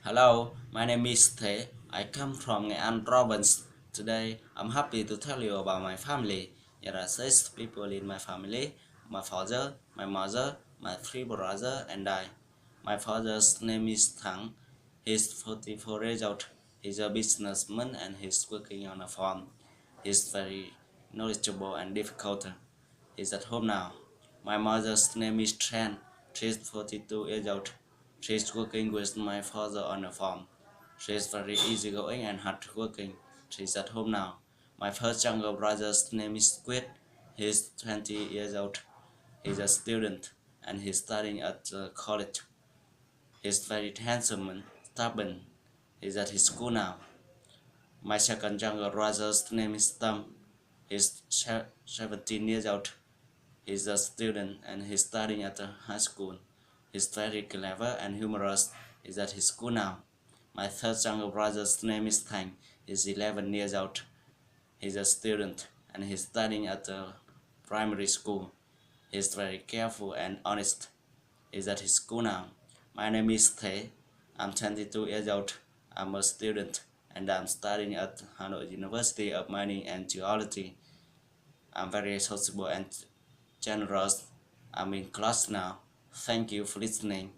Hello, my name is The. I come from Nghệ An province. Today, I'm happy to tell you about my family. There are six people in my family: my father, my mother, my three brothers, and I. My father's name is Thang. He's 44 years old. He's a businessman and he's working on a farm. He's very knowledgeable and difficult. He's at home now. My mother's name is Tran. She's 42 years old. She's working with my father on a farm. She's very easygoing and hardworking. She's at home now. My first younger brother's name is Squid. He's 20 years old. He's a student and he's studying at college. He's very handsome and stubborn. He's at his school now. My second younger brother's name is Tom. He's 17 years old. He's a student and he's studying at a high school. He's very clever and humorous. He's at his school now. My third younger brother's name is Tang. He's 11 years old. He's a student and he's studying at a primary school. He's very careful and honest. He's at his school now. My name is Thế. I'm 22 years old. I'm a student and I'm studying at Hanoi University of Mining and Geology. I'm very sociable and generous. I'm in class now. Thank you for listening.